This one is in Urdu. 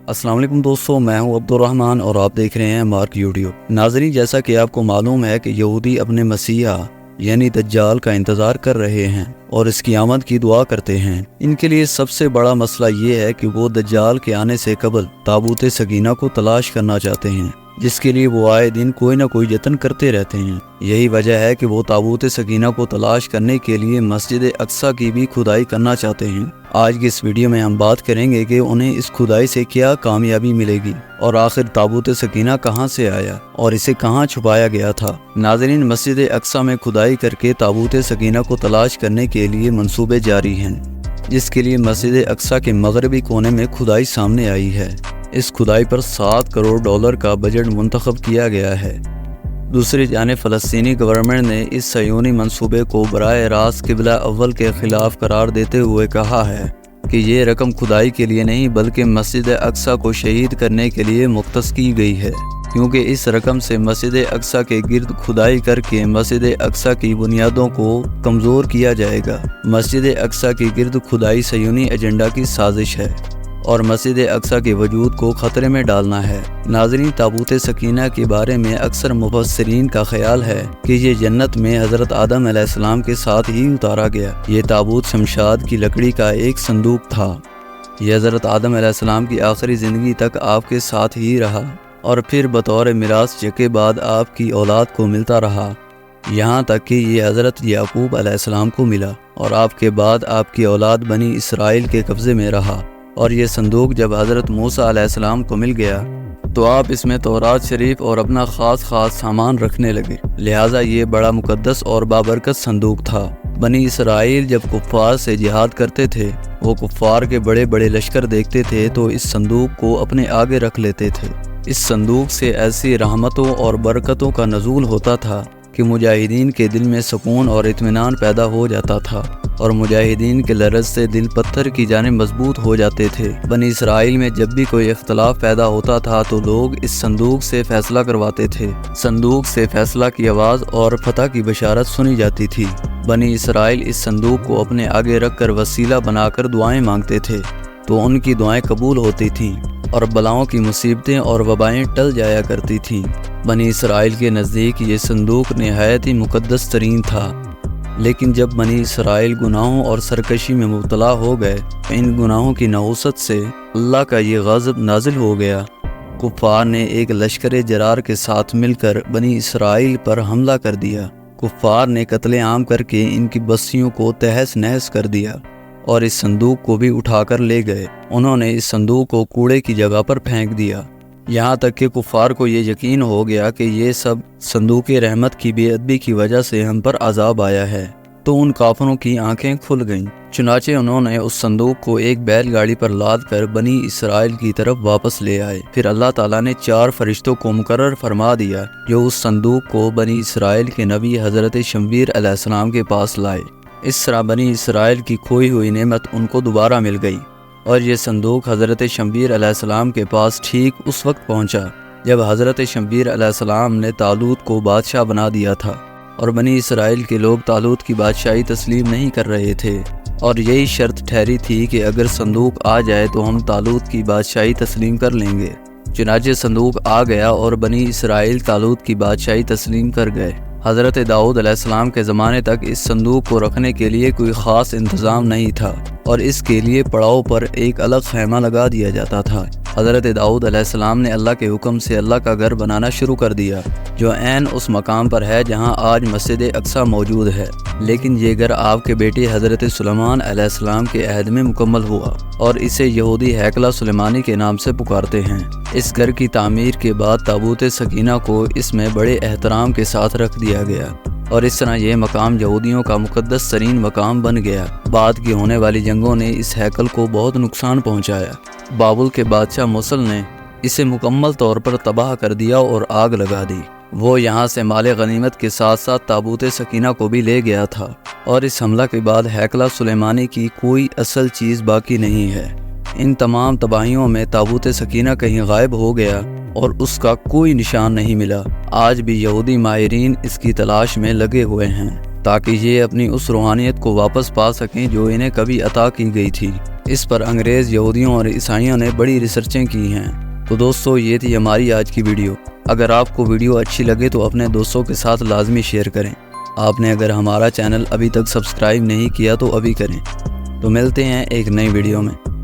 السلام علیکم دوستو، میں ہوں عبدالرحمن اور آپ دیکھ رہے ہیں مارک یوٹیوب۔ ناظرین، جیسا کہ آپ کو معلوم ہے کہ یہودی اپنے مسیحا یعنی دجال کا انتظار کر رہے ہیں اور اس کی آمد کی دعا کرتے ہیں۔ ان کے لیے سب سے بڑا مسئلہ یہ ہے کہ وہ دجال کے آنے سے قبل تابوت سکینہ کو تلاش کرنا چاہتے ہیں، جس کے لیے وہ آئے دن کوئی نہ کوئی جتن کرتے رہتے ہیں۔ یہی وجہ ہے کہ وہ تابوت سکینہ کو تلاش کرنے کے لیے مسجد اقصی کی بھی کھدائی کرنا چاہتے ہیں۔ آج کی اس ویڈیو میں ہم بات کریں گے کہ انہیں اس کھدائی سے کیا کامیابی ملے گی اور آخر تابوت سکینہ کہاں سے آیا اور اسے کہاں چھپایا گیا تھا۔ ناظرین، مسجد اقصی میں کھدائی کر کے تابوت سکینہ کو تلاش کرنے کے لیے منصوبے جاری ہیں، جس کے لیے مسجد اقصی کے مغربی کونے میں کھدائی سامنے آئی ہے۔ اس کھدائی پر $7 کروڑ کا بجٹ منتخب کیا گیا ہے۔ دوسری جانب فلسطینی گورنمنٹ نے اس صہیونی منصوبے کو براہ راست قبلہ اول کے خلاف قرار دیتے ہوئے کہا ہے کہ یہ رقم کھدائی کے لیے نہیں بلکہ مسجد اقصی کو شہید کرنے کے لیے مختص کی گئی ہے، کیونکہ اس رقم سے مسجد اقصی کے گرد کھدائی کر کے مسجد اقصی کی بنیادوں کو کمزور کیا جائے گا۔ مسجد اقصی کے گرد کھدائی صہیونی ایجنڈا کی سازش ہے اور مسجد اقصی کے وجود کو خطرے میں ڈالنا ہے۔ ناظرین، تابوت سکینہ کے بارے میں اکثر مفسرین کا خیال ہے کہ یہ جنت میں حضرت آدم علیہ السلام کے ساتھ ہی اتارا گیا۔ یہ تابوت شمشاد کی لکڑی کا ایک صندوق تھا۔ یہ حضرت آدم علیہ السلام کی آخری زندگی تک آپ کے ساتھ ہی رہا اور پھر بطور میراث کے بعد آپ کی اولاد کو ملتا رہا، یہاں تک کہ یہ حضرت یعقوب علیہ السلام کو ملا اور آپ کے بعد آپ کی اولاد بنی اسرائیل کے قبضے میں رہا۔ اور یہ صندوق جب حضرت موسیٰ علیہ السلام کو مل گیا تو آپ اس میں تورات شریف اور اپنا خاص سامان رکھنے لگے، لہٰذا یہ بڑا مقدس اور بابرکت صندوق تھا۔ بنی اسرائیل جب کفار سے جہاد کرتے تھے، وہ کفار کے بڑے بڑے لشکر دیکھتے تھے تو اس صندوق کو اپنے آگے رکھ لیتے تھے۔ اس صندوق سے ایسی رحمتوں اور برکتوں کا نزول ہوتا تھا کہ مجاہدین کے دل میں سکون اور اطمینان پیدا ہو جاتا تھا اور مجاہدین کے لرز سے دل پتھر کی جانب مضبوط ہو جاتے تھے۔ بنی اسرائیل میں جب بھی کوئی اختلاف پیدا ہوتا تھا تو لوگ اس صندوق سے فیصلہ کرواتے تھے۔ صندوق سے فیصلہ کی آواز اور فتح کی بشارت سنی جاتی تھی۔ بنی اسرائیل اس صندوق کو اپنے آگے رکھ کر وسیلہ بنا کر دعائیں مانگتے تھے تو ان کی دعائیں قبول ہوتی تھیں اور بلاؤں کی مصیبتیں اور وبائیں ٹل جایا کرتی تھیں۔ بنی اسرائیل کے نزدیک یہ صندوق نہایت ہی مقدس ترین تھا، لیکن جب بنی اسرائیل گناہوں اور سرکشی میں مبتلا ہو گئے، ان گناہوں کی نحوست سے اللہ کا یہ غضب نازل ہو گیا۔ کفار نے ایک لشکر جرار کے ساتھ مل کر بنی اسرائیل پر حملہ کر دیا۔ کفار نے قتل عام کر کے ان کی بستیوں کو تہس نہس کر دیا اور اس صندوق کو بھی اٹھا کر لے گئے۔ انہوں نے اس صندوق کو کوڑے کی جگہ پر پھینک دیا، یہاں تک کہ کفار کو یہ یقین ہو گیا کہ یہ سب صندوق رحمت کی بے ادبی کی وجہ سے ہم پر عذاب آیا ہے، تو ان کافروں کی آنکھیں کھل گئیں۔ چنانچہ انہوں نے اس صندوق کو ایک بیل گاڑی پر لاد کر بنی اسرائیل کی طرف واپس لے آئے۔ پھر اللہ تعالیٰ نے 4 فرشتوں کو مقرر فرما دیا جو اس صندوق کو بنی اسرائیل کے نبی حضرت شمویل علیہ السلام کے پاس لائے۔ اس طرح بنی اسرائیل کی کھوئی ہوئی نعمت ان کو دوبارہ مل گئی اور یہ صندوق حضرت شمویل علیہ السلام کے پاس ٹھیک اس وقت پہنچا جب حضرت شمویل علیہ السلام نے طالوت کو بادشاہ بنا دیا تھا اور بنی اسرائیل کے لوگ طالوت کی بادشاہی تسلیم نہیں کر رہے تھے، اور یہی شرط ٹھہری تھی کہ اگر صندوق آ جائے تو ہم طالوت کی بادشاہی تسلیم کر لیں گے۔ چنانچہ صندوق آ گیا اور بنی اسرائیل طالوت کی بادشاہی تسلیم کر گئے۔ حضرت داؤد علیہ السلام کے زمانے تک اس صندوق کو رکھنے کے لیے کوئی خاص انتظام نہیں تھا اور اس کے لیے پڑاؤ پر ایک الگ خیمہ لگا دیا جاتا تھا۔ حضرت داؤد علیہ السلام نے اللہ کے حکم سے اللہ کا گھر بنانا شروع کر دیا، جو عین اس مقام پر ہے جہاں آج مسجد اقصی موجود ہے، لیکن یہ گھر آپ کے بیٹے حضرت سلیمان علیہ السلام کے عہد میں مکمل ہوا اور اسے یہودی ہیکلہ سلیمانی کے نام سے پکارتے ہیں۔ اس گھر کی تعمیر کے بعد تابوت سکینہ کو اس میں بڑے احترام کے ساتھ رکھ دیا گیا اور اس طرح یہ مقام یہودیوں کا مقدس ترین مقام بن گیا۔ بعد کی ہونے والی جنگوں نے اس ہیکل کو بہت نقصان پہنچایا۔ بابل کے بادشاہ موصل نے اسے مکمل طور پر تباہ کر دیا اور آگ لگا دی۔ وہ یہاں سے مال غنیمت کے ساتھ ساتھ تابوت سکینہ کو بھی لے گیا تھا اور اس حملہ کے بعد ہیکلہ سلیمانی کی کوئی اصل چیز باقی نہیں ہے۔ ان تمام تباہیوں میں تابوت سکینہ کہیں غائب ہو گیا اور اس کا کوئی نشان نہیں ملا۔ آج بھی یہودی ماہرین اس کی تلاش میں لگے ہوئے ہیں تاکہ یہ اپنی اس روحانیت کو واپس پا سکیں جو انہیں کبھی عطا کی گئی تھی۔ اس پر انگریز، یہودیوں اور عیسائیوں نے بڑی ریسرچیں کی ہیں۔ تو دوستو یہ تھی ہماری آج کی ویڈیو۔ اگر آپ کو ویڈیو اچھی لگے تو اپنے دوستوں کے ساتھ لازمی شیئر کریں۔ آپ نے اگر ہمارا چینل ابھی تک سبسکرائب نہیں کیا تو ابھی کریں۔ تو ملتے ہیں ایک نئی ویڈیو میں۔